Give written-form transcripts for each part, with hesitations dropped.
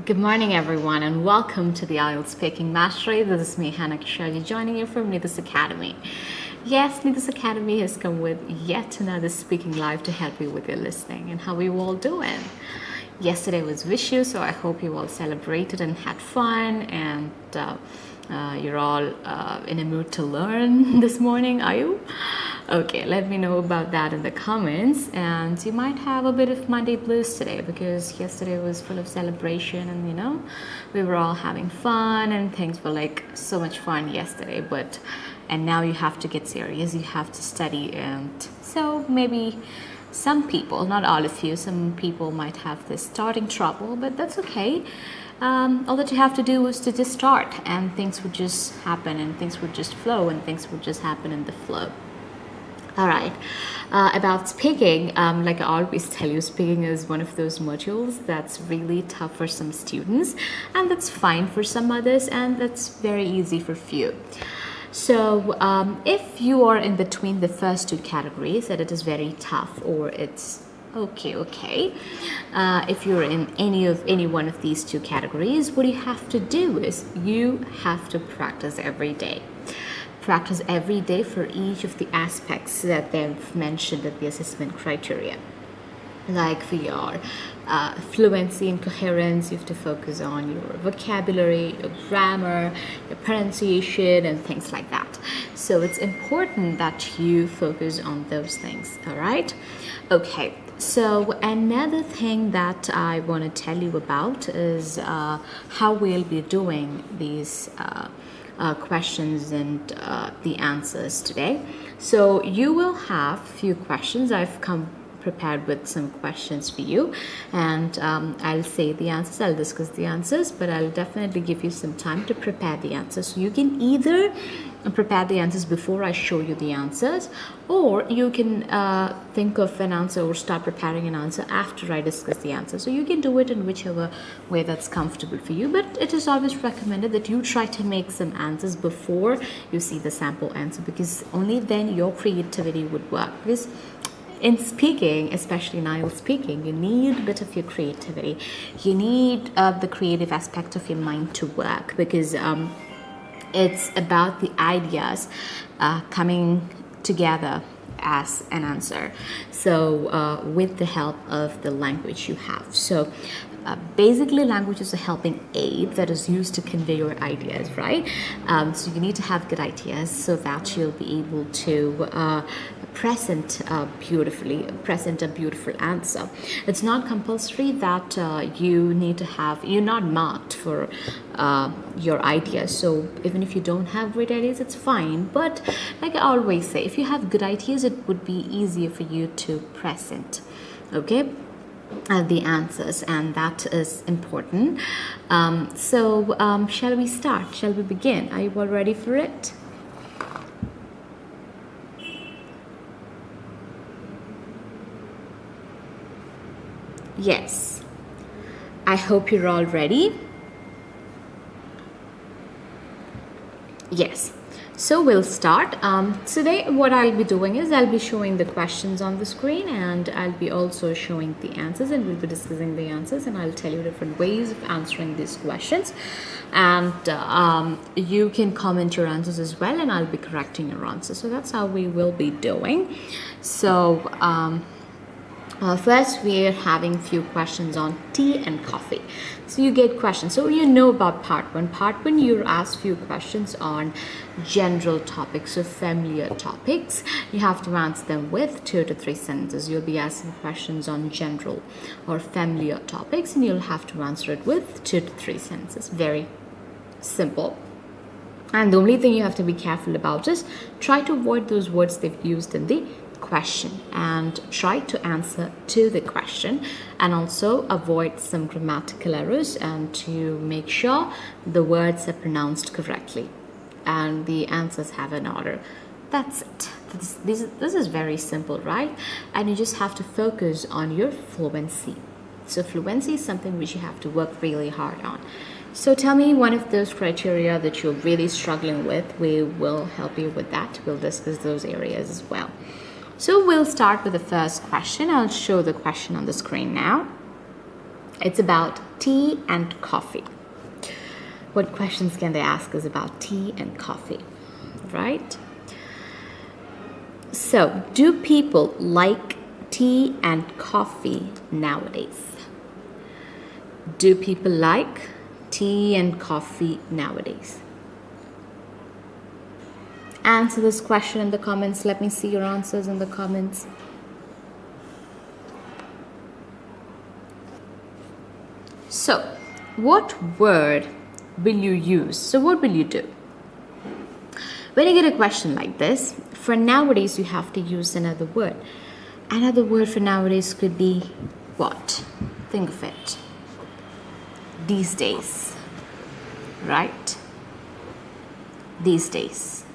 Good morning, everyone, and welcome to the IELTS Speaking Mastery. This is me, 𝐻𝐚𝐬𝐭𝐞𝐫𝐢𝐧𝐠, joining you from 𝐁𝐝𝐴𝐻 Academy. Yes, 𝐁𝐝𝐴𝐻 Academy has come with yet another speaking live to help you with your listening. And how are you all doing? Yesterday was Vishu, so I hope you all celebrated and had fun, and you're all in a mood to learn this morning, are you? Okay, let me know about that in the comments. And you might have a bit of Monday blues today because yesterday was full of celebration, and we were all having fun and things were like so much fun yesterday. And now you have to get serious, you have to study, and so maybe some people, not all of you, some people might have this starting trouble, but that's okay. All that you have to do is to just start, and things would just happen, and things would just flow, and things would just happen in the flow. All right, about speaking, like I always tell you, speaking is one of those modules that's really tough for some students, and that's fine for some others, and that's very easy for few. So if you are in between the first two categories, that it is very tough or it's okay, if you're in any one of these two categories, what you have to do is you have to practice every day. Practice every day for each of the aspects that they've mentioned in the assessment criteria. Like for your fluency and coherence, you have to focus on your vocabulary, your grammar, your pronunciation, and things like that. So it's important that you focus on those things, all right? Okay, so another thing that I want to tell you about is how we'll be doing these questions and the answers today. So you will have few questions. I've come prepared with some questions for you, and I'll say the answers, I'll discuss the answers, but I'll definitely give you some time to prepare the answers. So you can either prepare the answers before I show you the answers, or you can think of an answer or start preparing an answer after I discuss the answer. So you can do it in whichever way that's comfortable for you, but it is always recommended that you try to make some answers before you see the sample answer, because only then your creativity would work. Because in speaking, especially in IELTS speaking, you need a bit of your creativity. You need the creative aspect of your mind to work, because it's about the ideas coming together as an answer. So with the help of the language you have. So basically, language is a helping aid that is used to convey your ideas, right? So you need to have good ideas so that you'll be able to present a beautiful answer. It's not compulsory that you need to have, you're not marked for your ideas. So even if you don't have great ideas, it's fine. But like I always say, if you have good ideas, it would be easier for you to present, okay? The answers, and that is important. So shall we start? Shall we begin? Are you all ready for it? Yes, I hope you're all ready. Yes. So we'll start. Today what I'll be doing is I'll be showing the questions on the screen, and I'll be also showing the answers, and we'll be discussing the answers, and I'll tell you different ways of answering these questions. And you can comment your answers as well, and I'll be correcting your answers. So that's how we will be doing. So first, we're having few questions on tea and coffee. So you get questions. So you know about part one. Part one, you're asked few questions on general topics or familiar topics. You have to answer them with 2 to 3 sentences. You'll be asking questions on general or familiar topics, and you'll have to answer it with 2 to 3 sentences. Very simple. And the only thing you have to be careful about is try to avoid those words they've used in the question, and try to answer to the question, and also avoid some grammatical errors, and to make sure the words are pronounced correctly and the answers have an order. That's it. This is very simple, right? And you just have to focus on your fluency. So fluency is something which you have to work really hard on. So tell me one of those criteria that you're really struggling with. We will help you with that. We'll discuss those areas as well. So we'll start with the first question. I'll show the question on the screen now. It's about tea and coffee. What questions can they ask us about tea and coffee, right? So, do people like tea and coffee nowadays? Do people like tea and coffee nowadays? Answer this question in the comments. Let me see your answers in the comments. So, what word will you use? So, what will you do? When you get a question like this, for nowadays you have to use another word. Another word for nowadays could be what? Think of it. These days, right? These days.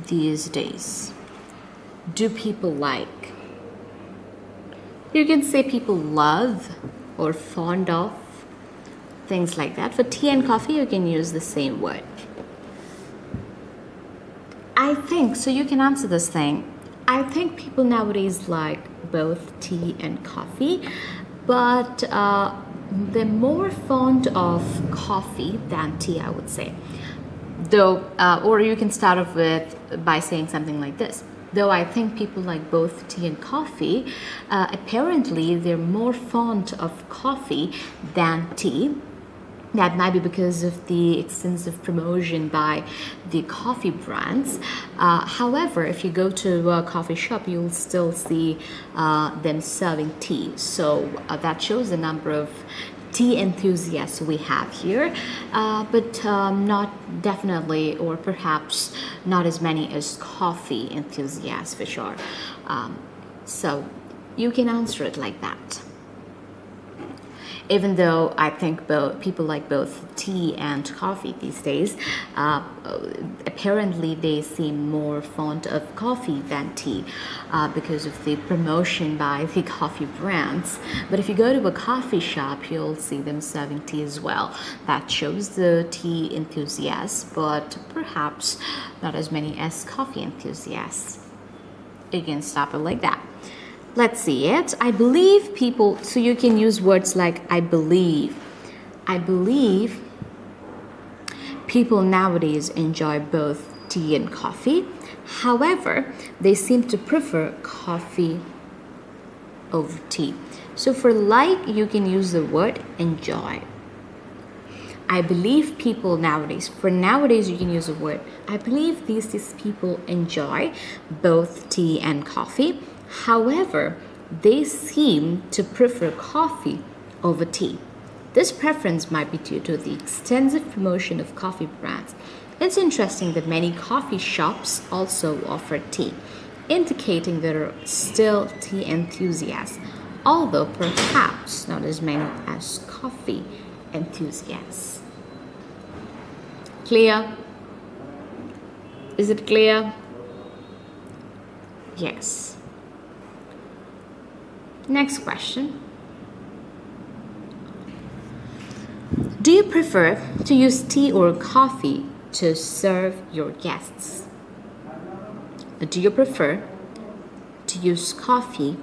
These days. Do people like? You can say people love or fond of, things like that. For tea and coffee, you can use the same word. I think, so you can answer this thing. I think people nowadays like both tea and coffee, but they're more fond of coffee than tea, I would say. Though, or you can start off by saying something like this. Though I think people like both tea and coffee, apparently they're more fond of coffee than tea. That might be because of the extensive promotion by the coffee brands. However, if you go to a coffee shop, you'll still see them serving tea. So that shows the number of tea enthusiasts we have here, but not definitely, or perhaps not as many as coffee enthusiasts for sure. So you can answer it like that. Even though I think people like both tea and coffee these days, apparently they seem more fond of coffee than tea because of the promotion by the coffee brands. But if you go to a coffee shop, you'll see them serving tea as well. That shows the tea enthusiasts, but perhaps not as many as coffee enthusiasts. You can stop it like that. Let's see it. I believe people, so you can use words like I believe. I believe people nowadays enjoy both tea and coffee. However, they seem to prefer coffee over tea. So for like, you can use the word enjoy. I believe people nowadays, for nowadays you can use a word. I believe these people enjoy both tea and coffee. However, they seem to prefer coffee over tea. This preference might be due to the extensive promotion of coffee brands. It's interesting that many coffee shops also offer tea, indicating there are still tea enthusiasts, although perhaps not as many as coffee enthusiasts. Clear? Is it clear? Yes. Next question. Do you prefer to use tea or coffee to serve your guests? Do you prefer to use coffee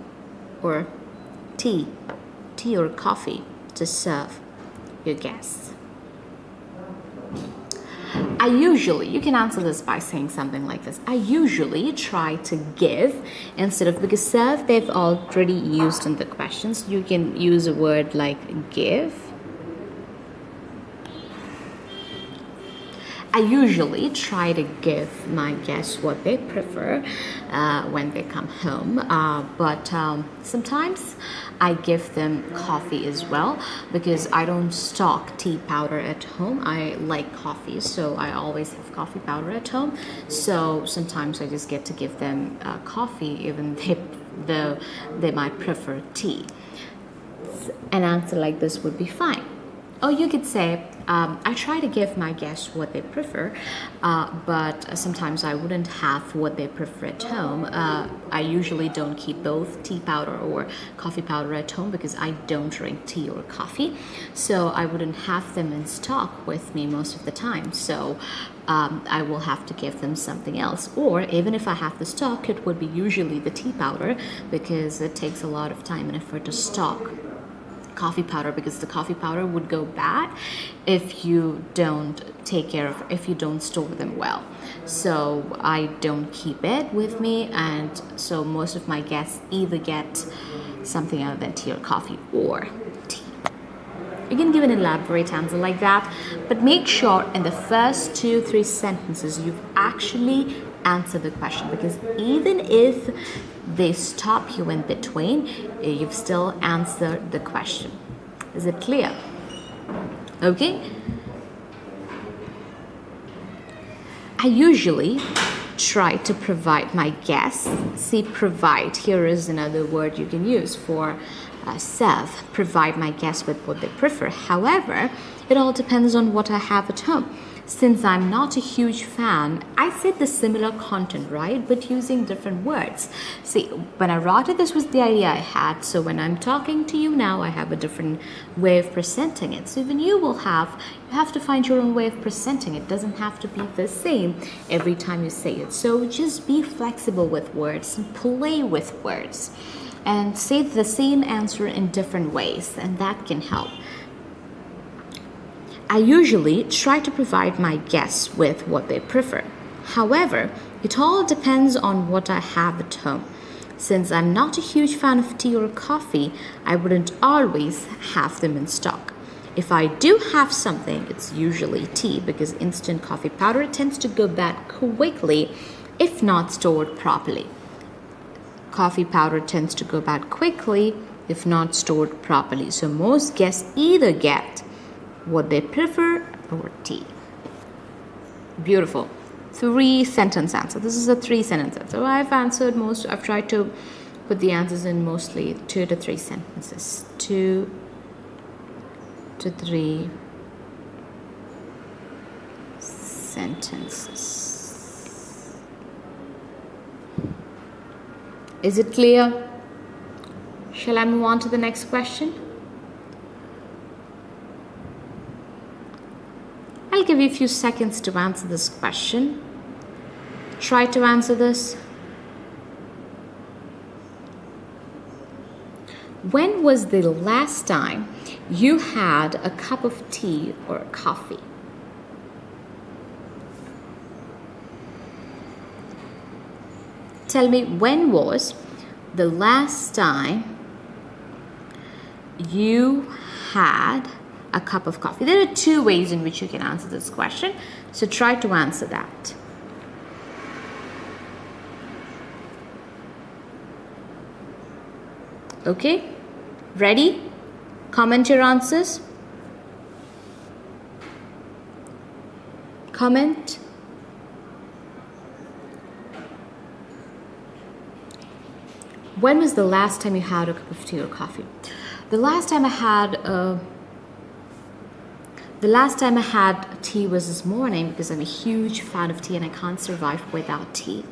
or tea or coffee to serve your guests? You can answer this by saying something like this. I usually try to give instead of, because serve they've already used in the questions. You can use a word like give. I usually try to give my guests what they prefer when they come home, but sometimes I give them coffee as well because I don't stock tea powder at home. I like coffee, so I always have coffee powder at home. So sometimes I just get to give them coffee even though they might prefer tea. An answer like this would be fine. Or you could say, I try to give my guests what they prefer, but sometimes I wouldn't have what they prefer at home. I usually don't keep both tea powder or coffee powder at home because I don't drink tea or coffee. So I wouldn't have them in stock with me most of the time. So I will have to give them something else. Or even if I have the stock, it would be usually the tea powder because it takes a lot of time and effort to stock coffee powder, because the coffee powder would go bad if you don't take care of, if you don't store them well. So I don't keep it with me, and so most of my guests either get something other than tea or coffee or tea. You can give an elaborate answer like that, but make sure in the first 2-3 sentences you've actually answered the question, because even if they stop you in between, you've still answered the question. Is it clear? Okay. I usually try to provide my guests. See, provide, here is another word you can use for serve. Provide my guests with what they prefer. However, it all depends on what I have at home. Since I'm not a huge fan, I said the similar content, right? But using different words. See, when I wrote it, this was the idea I had. So when I'm talking to you now, I have a different way of presenting it. So even you have to find your own way of presenting it. It doesn't have to be the same every time you say it. So just be flexible with words and play with words. And say the same answer in different ways, and that can help. I usually try to provide my guests with what they prefer. However, it all depends on what I have at home. Since I'm not a huge fan of tea or coffee, I wouldn't always have them in stock. If I do have something, it's usually tea, because instant coffee powder tends to go bad quickly if not stored properly. Coffee powder tends to go bad quickly if not stored properly. So most guests either get what they prefer or tea. Beautiful. 3-sentence answer. This is a 3-sentence answer. So I've tried to put the answers in mostly 2 to 3 sentences. 2 to 3 sentences. Is it clear? Shall I move on to the next question? I'll give you a few seconds to answer this question. Try to answer this. When was the last time you had a cup of tea or coffee? Tell me, when was the last time you had a cup of coffee? There are 2 ways in which you can answer this question, so try to answer that. Okay, ready? Comment your answers. Comment. When was the last time you had a cup of tea or coffee? The last time I had tea was this morning, because I'm a huge fan of tea and I can't survive without tea.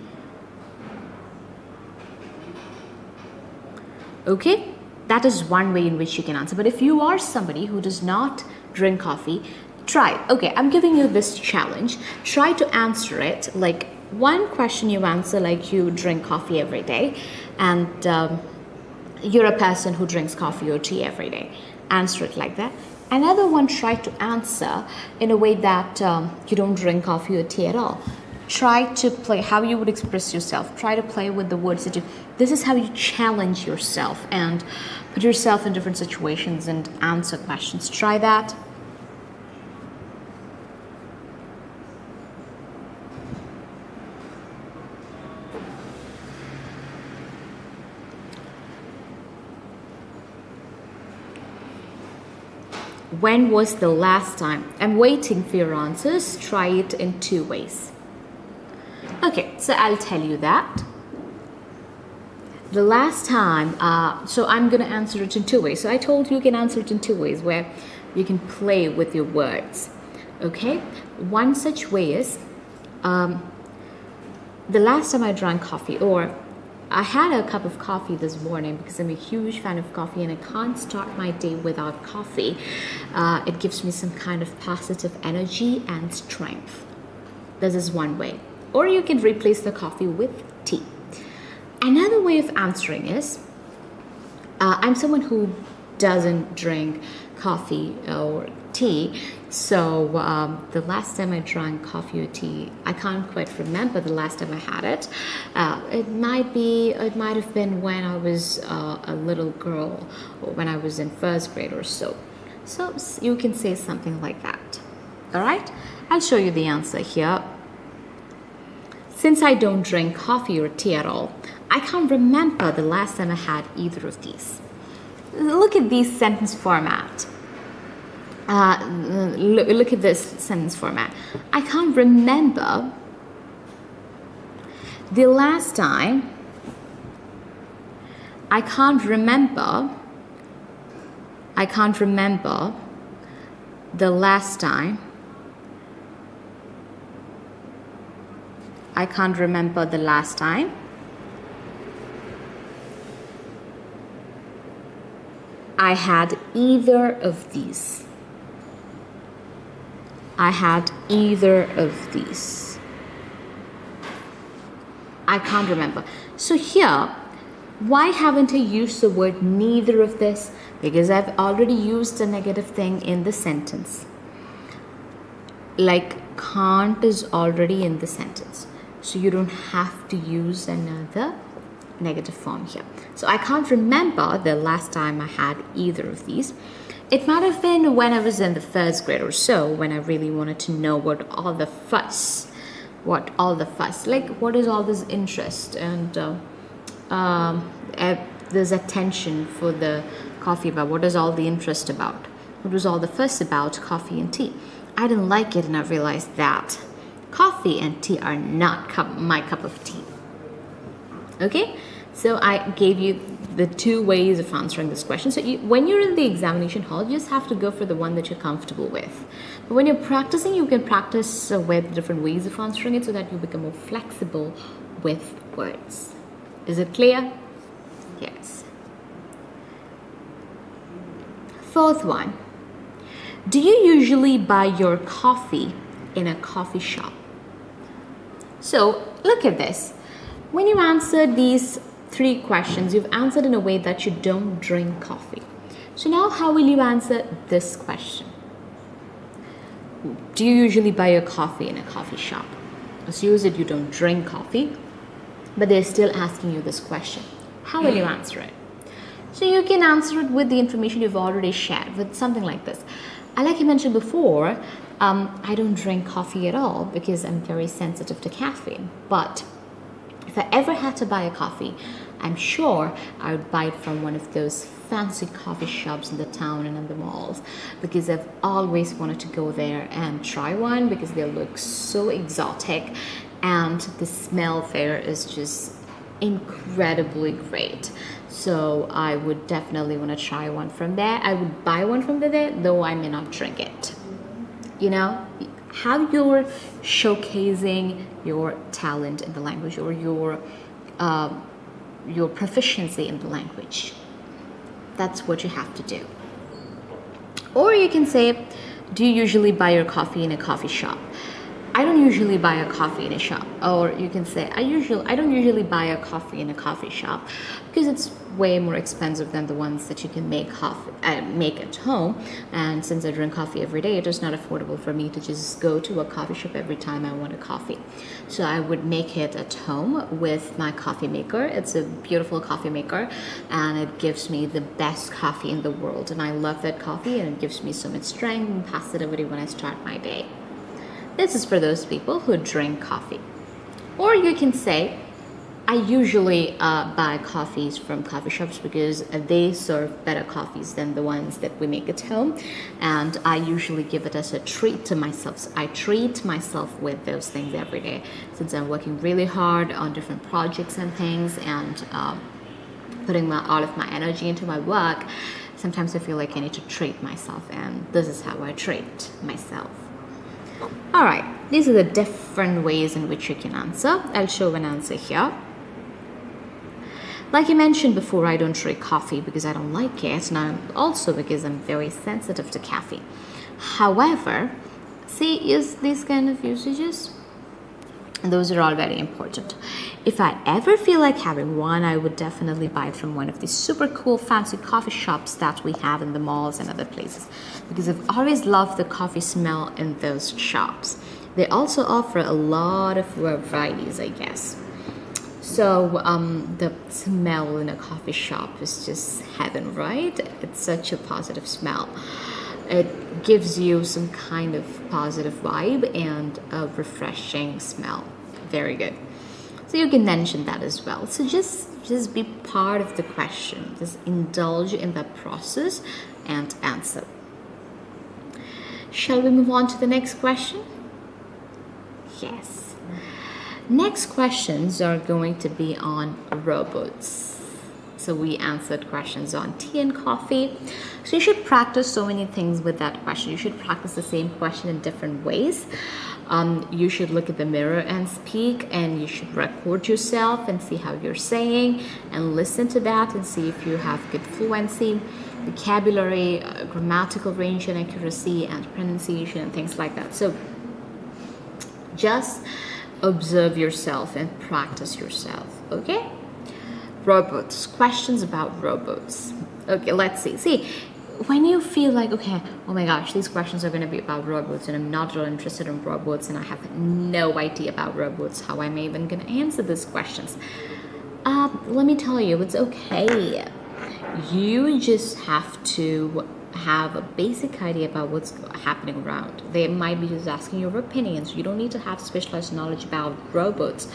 Okay, that is one way in which you can answer. But if you are somebody who does not drink coffee, try. Okay, I'm giving you this challenge. Try to answer it like one question you answer like you drink coffee every day, and you're a person who drinks coffee or tea every day. Answer it like that. Another one, try to answer in a way that you don't drink coffee or tea at all. Try to play how you would express yourself. Try to play with the words that this is how you challenge yourself and put yourself in different situations and answer questions. Try that. When was the last time? I'm waiting for your answers. Try it in 2 ways. Okay, so I'll tell you that. The last time, so I'm going to answer it in 2 ways. So I told you can answer it in 2 ways, where you can play with your words. Okay, one such way is the last time I drank coffee, or I had a cup of coffee this morning because I'm a huge fan of coffee and I can't start my day without coffee. It gives me some kind of positive energy and strength. This is one way. Or you can replace the coffee with tea. Another way of answering is, I'm someone who doesn't drink coffee or tea, so the last time I drank coffee or tea, I can't quite remember the last time I had it. It might have been when I was a little girl, or when I was in first grade or so. So you can say something like that. All right, I'll show you the answer here. Since I don't drink coffee or tea at all, I can't remember the last time I had either of these. Look at these sentence format. Look at this sentence format. I can't remember the last time. I can't remember the last time. I can't remember the last time I had either of these. I had either of these. I can't remember. So here, why haven't I used the word neither of this? Because I've already used a negative thing in the sentence. Like can't is already in the sentence. So you don't have to use another negative form here. So I can't remember the last time I had either of these. It might have been when I was in the first grade or so, when I really wanted to know what all the fuss, like what is all this interest and there's attention for the coffee about, what is all the interest about, what was all the fuss about coffee and tea. I didn't like it and I realized that coffee and tea are not my cup of tea. Okay, so I gave you the two ways of answering this question. So when you're in the examination hall, you just have to go for the one that you're comfortable with. But when you're practicing, you can practice with different ways of answering it so that you become more flexible with words. Is it clear? Yes. Fourth one. Do you usually buy your coffee in a coffee shop? So look at this. When you answered these three questions, you've answered in a way that you don't drink coffee. So now how will you answer this question? Do you usually buy your coffee in a coffee shop? Assume that you don't drink coffee, but they're still asking you this question. How will you answer it? So you can answer it with the information you've already shared, with something like this. Like I mentioned before, I don't drink coffee at all because I'm very sensitive to caffeine. But if I ever had to buy a coffee, I'm sure I would buy it from one of those fancy coffee shops in the town and in the malls, because I've always wanted to go there and try one because they look so exotic and the smell there is just incredibly great. So I would definitely want to try one from there. I would buy one from there, though I may not drink it. You know, how you're showcasing your talent in the language, or your proficiency in the language. That's what you have to do. Or you can say, do you usually buy your coffee in a coffee shop? I don't usually buy a coffee in a shop. Or you can say, I don't usually buy a coffee in a coffee shop because it's way more expensive than the ones that you can make at home. And since I drink coffee every day, it is not affordable for me to just go to a coffee shop every time I want a coffee. So I would make it at home with my coffee maker. It's a beautiful coffee maker and it gives me the best coffee in the world. And I love that coffee and it gives me so much strength and positivity when I start my day. This is for those people who drink coffee. Or you can say, I usually buy coffees from coffee shops because they serve better coffees than the ones that we make at home. And I usually give it as a treat to myself. So I treat myself with those things every day since I'm working really hard on different projects and things and putting all of my energy into my work. Sometimes I feel like I need to treat myself, and this is how I treat myself. All right, these are the different ways in which you can answer. I'll show an answer here. Like I mentioned before, I don't drink coffee because I don't like it, and also because I'm very sensitive to caffeine. However, see, use these kind of usages. Those are all very important. If I ever feel like having one, I would definitely buy it from one of these super cool fancy coffee shops that we have in the malls and other places, because I've always loved the coffee smell in those shops. They also offer a lot of varieties, I guess. So the smell in a coffee shop is just heaven, right? It's such a positive smell. It gives you some kind of positive vibe and a refreshing smell. Very good. So you can mention that as well. So just be part of the question. Just indulge in that process and answer. Shall we move on to the next question? Yes. Next questions are going to be on robots. So we answered questions on tea and coffee. So you should practice so many things with that question. You should practice the same question in different ways. You should look at the mirror and speak, and you should record yourself and see how you're saying, and listen to that and see if you have good fluency, vocabulary, grammatical range and accuracy, and pronunciation and things like that. So just observe yourself and practice yourself, okay? Robots, questions about robots. Okay, let's see. See, when you feel like, okay, oh my gosh, these questions are going to be about robots and I'm not really interested in robots and I have no idea about robots, how am I even going to answer these questions? Let me tell you, it's okay. You just have to have a basic idea about what's happening around. They might be just asking your opinions. You don't need to have specialized knowledge about robots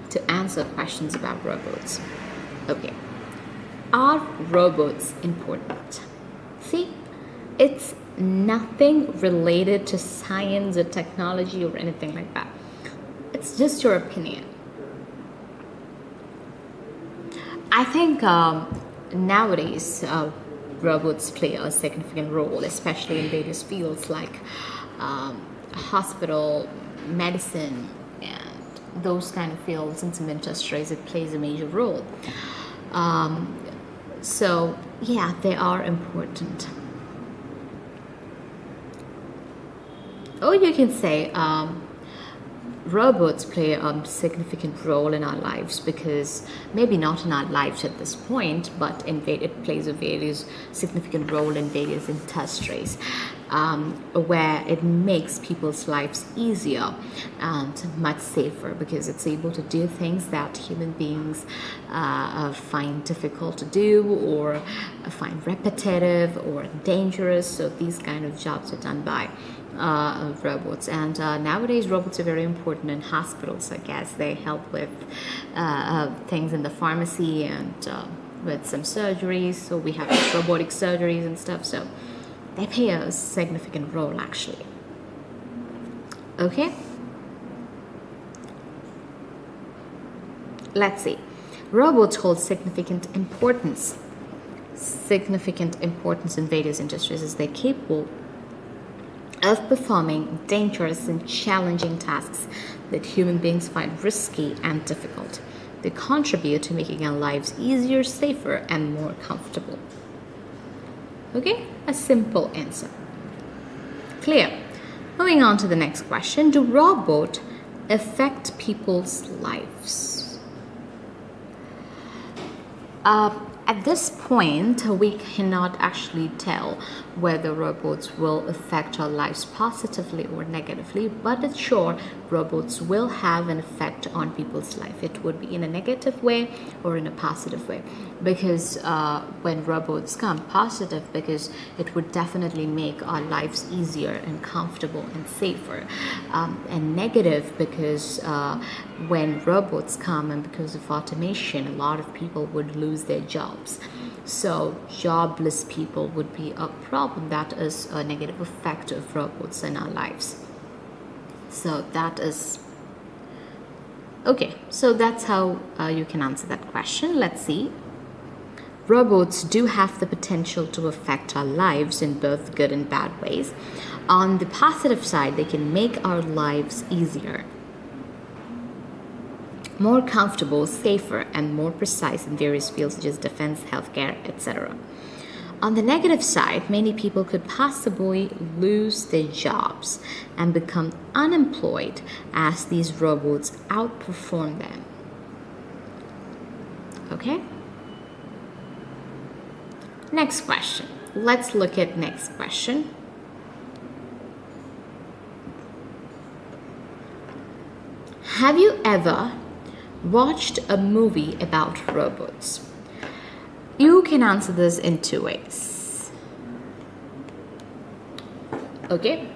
to answer questions about robots. Okay, are robots important? See, it's nothing related to science or technology or anything like that. It's just your opinion. I think nowadays robots play a significant role, especially in various fields like hospital, medicine, and those kind of fields. In some industries, it plays a major role. So yeah, they are important. Or you can say robots play a significant role in our lives, because maybe not in our lives at this point, but it plays a very significant role in various industries where it makes people's lives easier and much safer, because it's able to do things that human beings find difficult to do or find repetitive or dangerous. So these kind of jobs are done by robots, and nowadays robots are very important in hospitals. I guess they help with things in the pharmacy and with some surgeries. So we have robotic surgeries and stuff. So they play a significant role, actually. Okay. Let's see. Robots hold significant importance in various industries, as they're capable of performing dangerous and challenging tasks that human beings find risky and difficult. They contribute to making our lives easier, safer, and more comfortable. Okay, a simple answer. Clear. Moving on to the next question. Do robots affect people's lives? At this point, we cannot actually tell whether robots will affect our lives positively or negatively, but it's sure robots will have an effect on people's life. It would be in a negative way or in a positive way, because when robots come, positive because it would definitely make our lives easier and comfortable and safer, and negative because when robots come and because of automation, a lot of people would lose their jobs. So jobless people would be a problem. That is a negative effect of robots in our lives. So that is okay. So that's how you can answer that question. Let's see. robots do have the potential to affect our lives in both good and bad ways. On the positive side, they can make our lives easier, more comfortable, safer, and more precise in various fields such as defense, healthcare, etc. On the negative side, many people could possibly lose their jobs and become unemployed as these robots outperform them. Okay? Next question. Let's look at next question. Have you ever watched a movie about robots? You can answer this in two ways. Okay?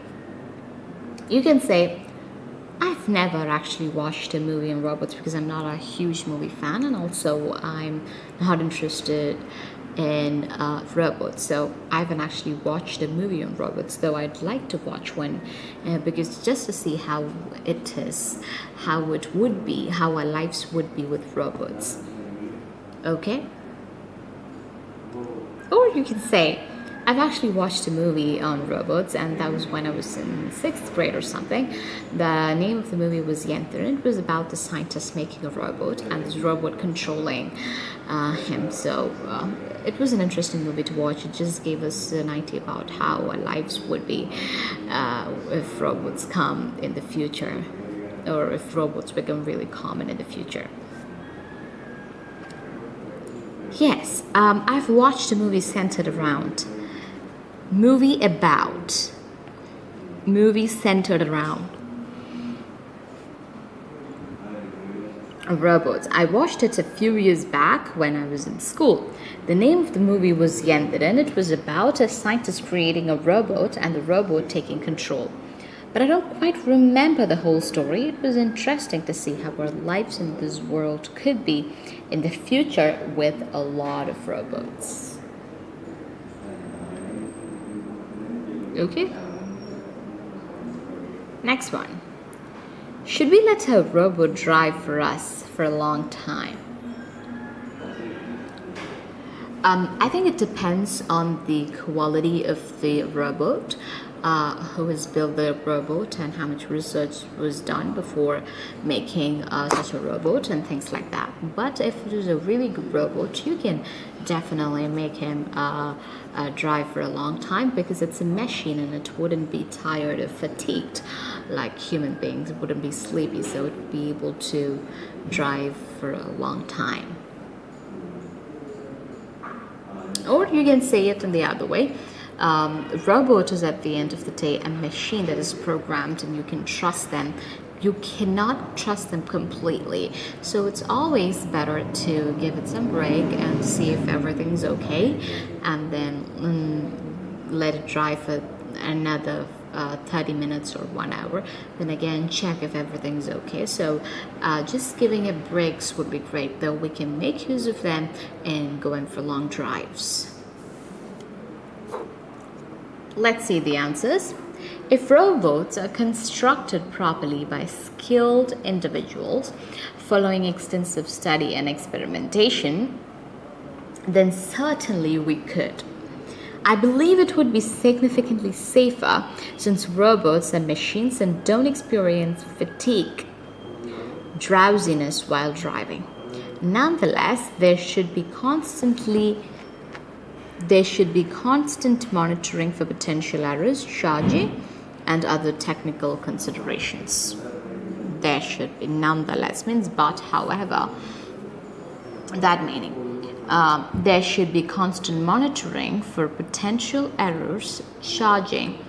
You can say, I've never actually watched a movie on robots because I'm not a huge movie fan, and also I'm not interested in robots. So I haven't actually watched a movie on robots, though I'd like to watch one because just to see how it is, how it would be, how our lives would be with robots. Okay? Or you can say, I've actually watched a movie on robots, and that was when I was in 6th grade or something. The name of the movie was 𝐴𝐿THR. It was about the scientist making a robot and this robot controlling him. So it was an interesting movie to watch. It just gave us an idea about how our lives would be if robots come in the future, or if robots become really common in the future. Yes, I've watched a movie centered around robots. I watched it a few years back when I was in school. The name of the movie was 𝐴𝐿THR, and it was about a scientist creating a robot and the robot taking control. But I don't quite remember the whole story. It was interesting to see how our lives in this world could be in the future with a lot of robots. Okay? Next one. Should we let a robot drive for us for a long time? I think it depends on the quality of the robot, who has built the robot, and how much research was done before making such a robot and things like that. But if it is a really good robot, you can definitely make him drive for a long time, because it's a machine and it wouldn't be tired or fatigued like human beings. It wouldn't be sleepy, so it would be able to drive for a long time. Or you can say it in the other way. A robot is at the end of the day a machine that is programmed, and you can trust them. You cannot trust them completely. So it's always better to give it some break and see if everything's okay, and then let it drive for another 30 minutes or 1 hour. Then again, check if everything's okay. So just giving it breaks would be great, though we can make use of them in going for long drives. Let's see the answers. If robots are constructed properly by skilled individuals following extensive study and experimentation, then certainly we could. I believe it would be significantly safer, since robots are machines and don't experience fatigue, drowsiness while driving. Nonetheless, there should be constant monitoring for potential errors, charging, and other technical considerations. There should be, nonetheless means but, however, that meaning. There should be constant monitoring for potential errors, charging,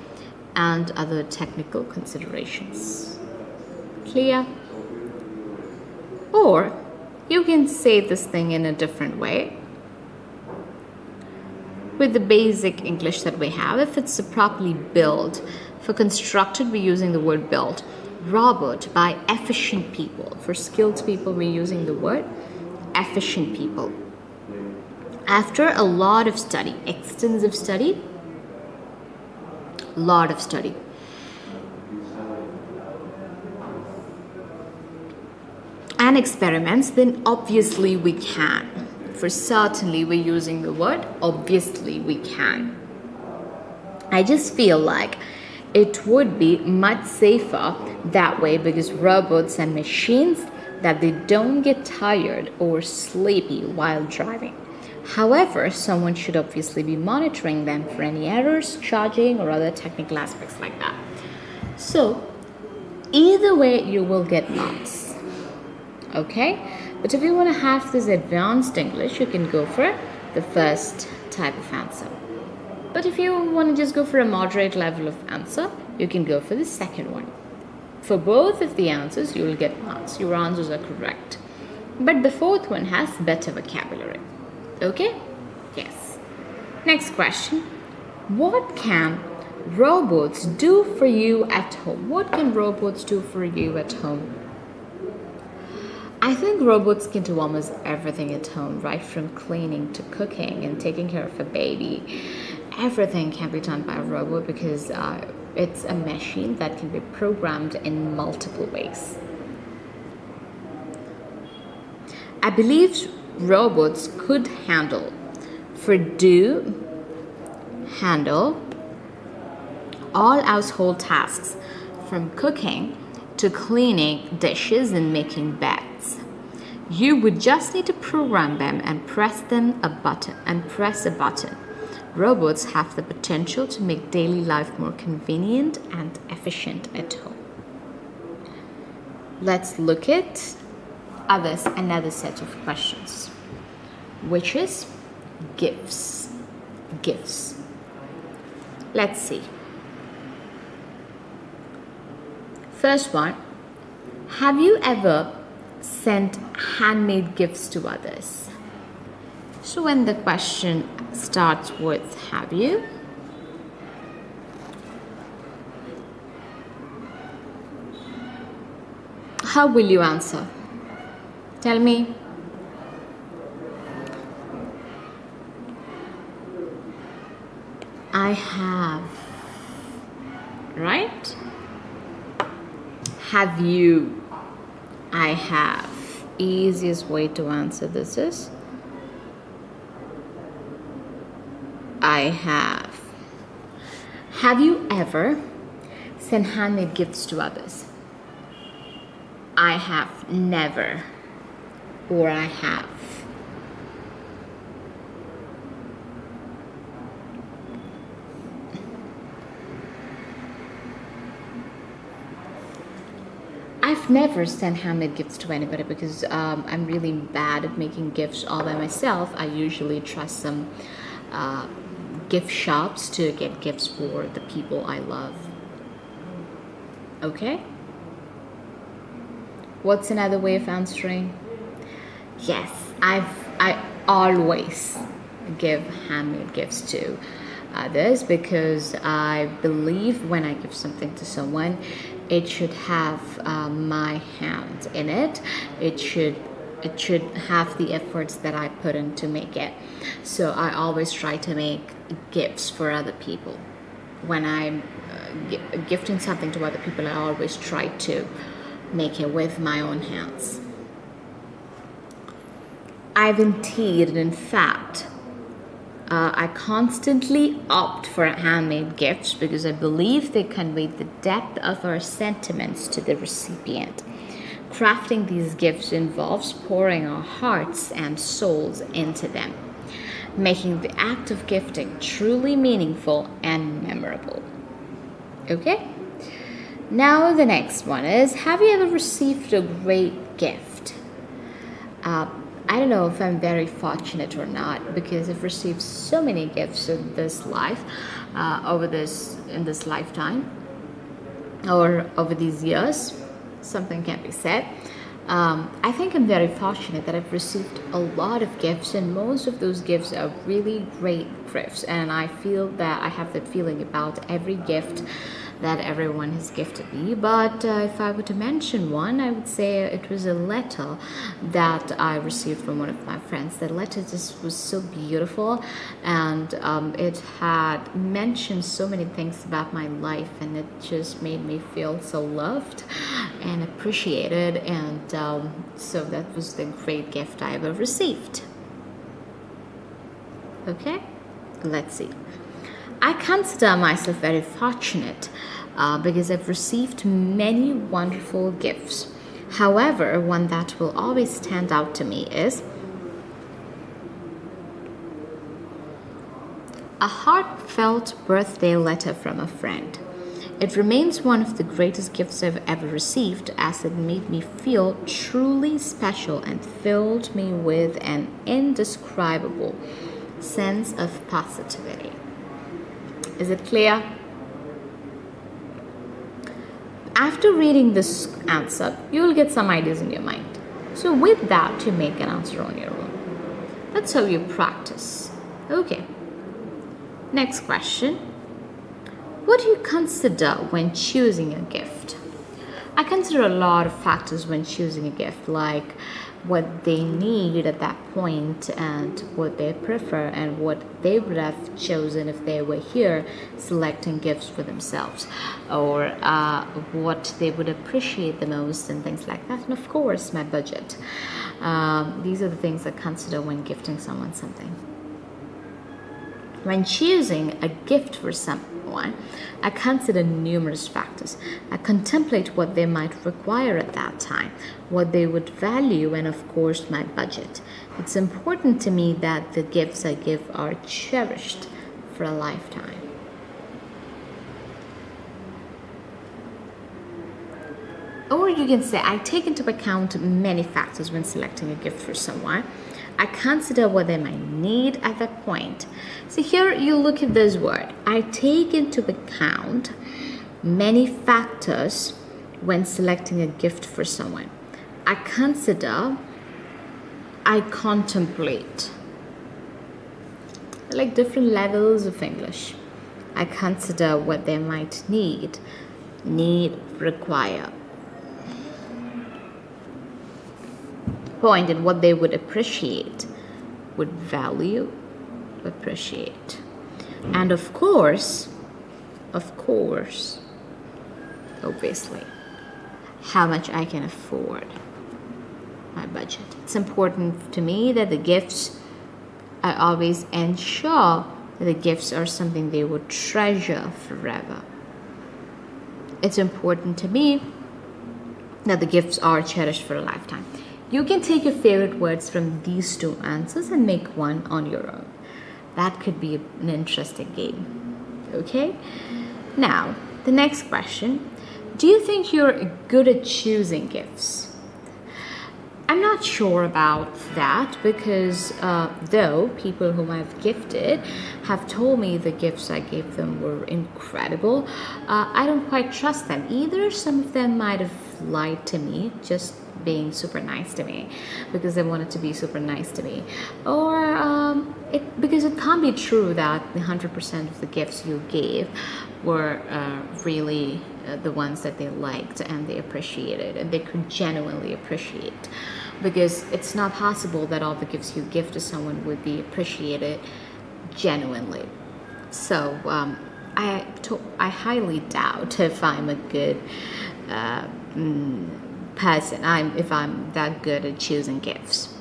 and other technical considerations. Clear? Or you can say this thing in a different way. With the basic English that we have, if it's properly built, for constructed we're using the word built. Robot by efficient people. For skilled people we're using the word efficient people. After a lot of study, extensive study, lot of study, and experiments, then obviously we can. For certainly we're using the word obviously we can. I just feel like it would be much safer that way, because robots and machines, that they don't get tired or sleepy while driving. However, someone should obviously be monitoring them for any errors, charging, or other technical aspects like that. So either way you will get marks, okay? But if you want to have this advanced English, you can go for the first type of answer. But if you want to just go for a moderate level of answer, you can go for the second one. For both of the answers, you will get marks. Your answers are correct. But the fourth one has better vocabulary. Okay? Yes. Next question. What can robots do for you at home? What can robots do for you at home? I think robots can do almost everything at home, right from cleaning to cooking and taking care of a baby. Everything can be done by a robot, because it's a machine that can be programmed in multiple ways. I believe robots could handle all household tasks, from cooking to cleaning dishes and making beds. You would just need to program them and press a button. Robots have the potential to make daily life more convenient and efficient at home. Let's look at another set of questions, which is gifts. Gifts. Let's see. First one, have you ever sent handmade gifts to others? So when the question starts with have you, how will you answer? Tell me. I have, right? Have you? I have. Easiest way to answer this is I have. Have you ever sent handmade gifts to others? I have never, or I have. I've never sent handmade gifts to anybody, because I'm really bad at making gifts all by myself. I usually trust some gift shops to get gifts for the people I love. Okay? What's another way of answering? Yes, I always give handmade gifts to others, because I believe when I give something to someone, it should have my hand in it. It should have the efforts that I put in to make it. So I always try to make gifts for other people. When I'm gifting something to other people, I always try to make it with my own hands. I've indeed, in fact, I constantly opt for handmade gifts, because I believe they convey the depth of our sentiments to the recipient. Crafting these gifts involves pouring our hearts and souls into them, making the act of gifting truly meaningful and memorable. Okay? Now the next one is, have you ever received a great gift? I don't know if I'm very fortunate or not, because I've received so many gifts in this life, in this lifetime, or over these years. Something can be said. I think I'm very fortunate that I've received a lot of gifts, and most of those gifts are really great gifts, and I feel that I have that feeling about every gift that everyone has gifted me. But if I were to mention one, I would say it was a letter that I received from one of my friends. The letter just was so beautiful, and it had mentioned so many things about my life, and it just made me feel so loved and appreciated, and so that was the great gift I ever received. Okay, let's see. I consider myself very fortunate because I've received many wonderful gifts. However, one that will always stand out to me is a heartfelt birthday letter from a friend. It remains one of the greatest gifts I've ever received, as it made me feel truly special and filled me with an indescribable sense of positivity. Is it clear? After reading this answer, you will get some ideas in your mind. So with that, you make an answer on your own. That's how you practice. Okay. Next question. What do you consider when choosing a gift? I consider a lot of factors when choosing a gift, like what they need at that point and what they prefer and what they would have chosen if they were here selecting gifts for themselves, or what they would appreciate the most and things like that. And of course, my budget. These are the things I consider when gifting someone something. When choosing a gift for someone, I consider numerous factors. I contemplate what they might require at that time, what they would value, and of course, my budget. It's important to me that the gifts I give are cherished for a lifetime. Or you can say, I take into account many factors when selecting a gift for someone. I consider what they might need at that point. So here you look at this word. I take into account many factors when selecting a gift for someone. I consider, I contemplate. Like different levels of English. I consider what they might need, require. Point and what they would appreciate, would value, appreciate. And of course, obviously, how much I can afford, my budget. It's important to me that the gifts, I always ensure that the gifts are something they would treasure forever. It's important to me that the gifts are cherished for a lifetime. You can take your favorite words from these two answers and make one on your own. That could be an interesting game. Okay? Now, the next question. Do you think you're good at choosing gifts? I'm not sure about that because though people whom I've gifted have told me the gifts I gave them were incredible, I don't quite trust them. Either some of them might have lied to me, just being super nice to me because they wanted to be super nice to me, or because it can't be true that the 100% of the gifts you gave were really the ones that they liked and they appreciated and they could genuinely appreciate, because it's not possible that all the gifts you give to someone would be appreciated genuinely. So I highly doubt if I'm a good person, if I'm that good at choosing gifts.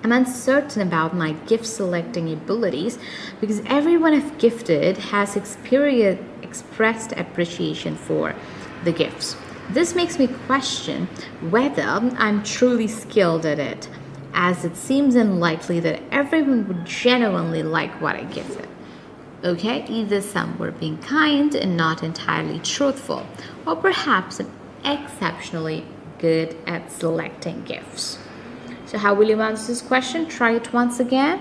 I'm uncertain about my gift selecting abilities because everyone I've gifted has expressed appreciation for the gifts. This makes me question whether I'm truly skilled at it, as it seems unlikely that everyone would genuinely like what I give them. Okay, either some were being kind and not entirely truthful, or perhaps I'm exceptionally good at selecting gifts. So how will you answer this question? Try it once again.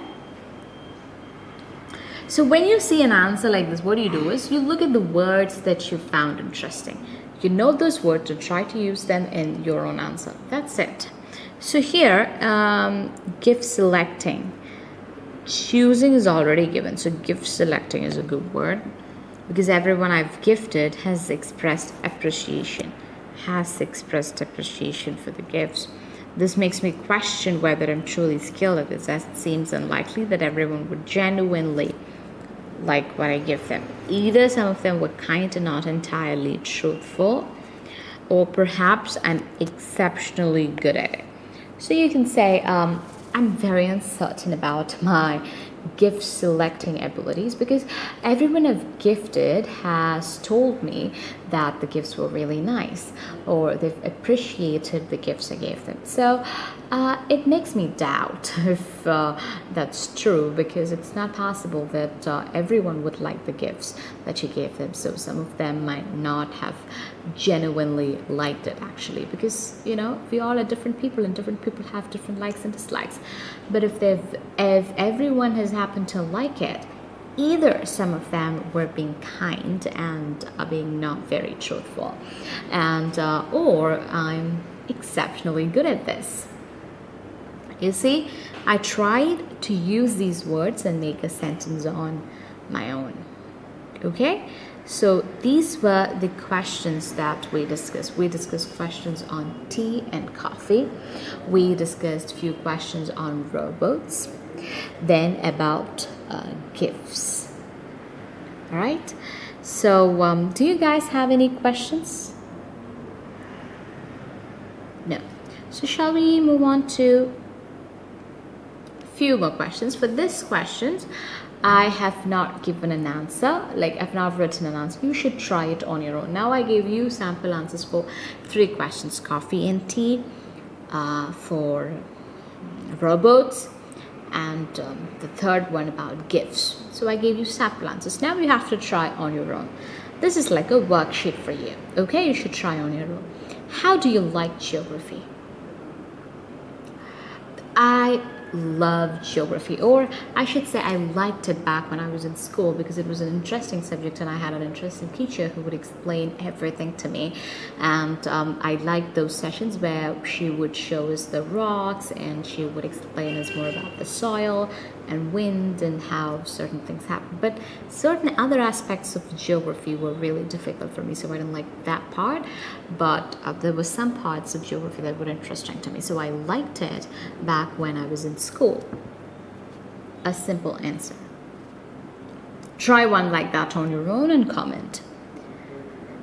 So when you see an answer like this, what you do is you look at the words that you found interesting. You note those words and try to use them in your own answer. That's it. So here, gift selecting. Choosing is already given. So gift selecting is a good word because everyone I've gifted has expressed appreciation for the gifts. This makes me question whether I'm truly skilled at this, as it seems unlikely that everyone would genuinely like what I give them. Either some of them were kind and not entirely truthful, or perhaps I'm exceptionally good at it. So you can say, I'm very uncertain about my gift selecting abilities, because everyone I've gifted has told me that the gifts were really nice, or they've appreciated the gifts I gave them. So it makes me doubt if that's true, because it's not possible that everyone would like the gifts that you gave them. So some of them might not have genuinely liked it, actually, because we all are different people, and different people have different likes and dislikes. But if everyone has happened to like it, either some of them were being kind and are being not very truthful, and or I'm exceptionally good at this. You see, I tried to use these words and make a sentence on my own. Okay, so these were the questions that we discussed. We discussed questions on tea and coffee. We discussed a few questions on rowboats, then about gifts. All right, so do you guys have any questions? No. So shall we move on to few more questions? For this questions, I have not given an answer, like I've not written an answer. You should try it on your own. Now I gave you sample answers for 3 questions: coffee and tea, for rowboats, and the third one about gifts. So I gave you sample answers. Now you have to try on your own. This is like a worksheet for you. Okay, you should try on your own. How do you like geography? I love geography, or I should say I liked it back when I was in school, because it was an interesting subject and I had an interesting teacher who would explain everything to me. And I liked those sessions where she would show us the rocks and she would explain us more about the soil and wind and how certain things happen. But certain other aspects of geography were really difficult for me, so I didn't like that part. But there were some parts of geography that were interesting to me, so I liked it back when I was in school. A simple answer. Try one like that on your own and comment.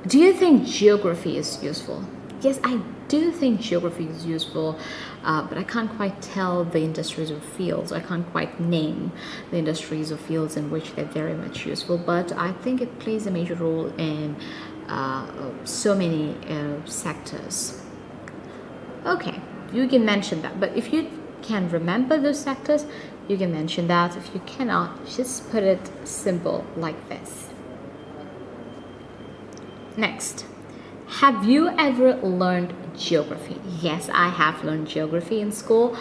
Do you think geography is useful? Yes, I do think geography is useful, but I can't quite tell the industries or fields. I can't quite name the industries or fields in which they're very much useful, but I think it plays a major role in so many sectors. Okay, you can mention that, but if you can remember those sectors, you can mention that. If you cannot, just put it simple like this. Next, have you ever learned geography? Yes, I have learned geography in school.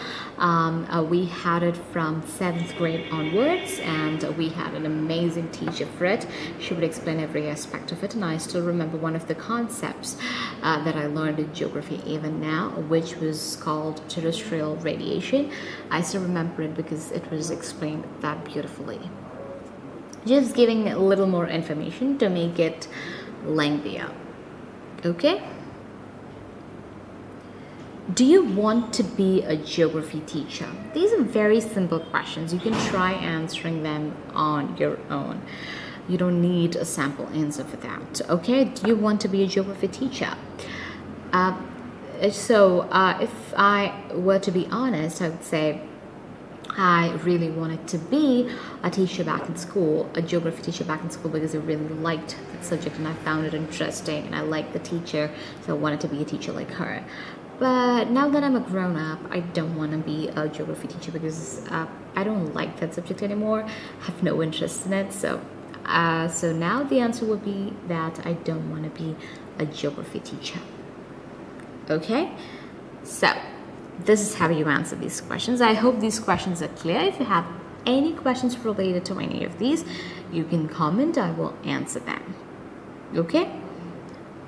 We had it from 7th grade onwards, and we had an amazing teacher for it. She would explain every aspect of it, and I still remember one of the concepts that I learned in geography even now, which was called terrestrial radiation. I still remember it because it was explained that beautifully. Just giving a little more information to make it lengthier. Okay? Do you want to be a geography teacher? These are very simple questions. You can try answering them on your own. You don't need a sample answer for that. Okay? Do you want to be a geography teacher? If I were to be honest, I would say I really wanted to be a teacher back in school, a geography teacher back in school, because I really liked that subject and I found it interesting and I liked the teacher, so I wanted to be a teacher like her. But now that I'm a grown-up, I don't want to be a geography teacher because I don't like that subject anymore. I have no interest in it. So now the answer would be that I don't want to be a geography teacher. Okay? So this is how you answer these questions. I hope these questions are clear. If you have any questions related to any of these, you can comment. I will answer them. Okay?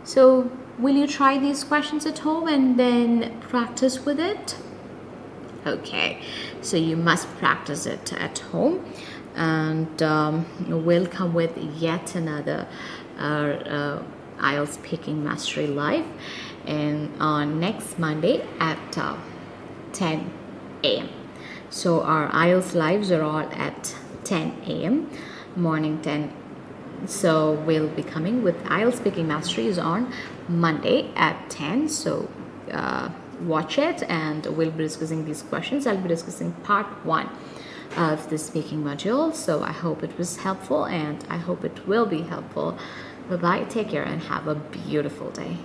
So will you try these questions at home and then practice with it? Okay, so you must practice it at home, and we'll come with yet another IELTS Speaking Mastery Live on next Monday at 10 a.m. So our IELTS lives are all at 10 a.m. morning 10. So we'll be coming with IELTS Speaking Masteries on Monday at 10. So watch it, and we'll be discussing these questions. I'll be discussing part 1 of the speaking module. So I hope it was helpful, and I hope it will be helpful. Bye-bye, take care, and have a beautiful day.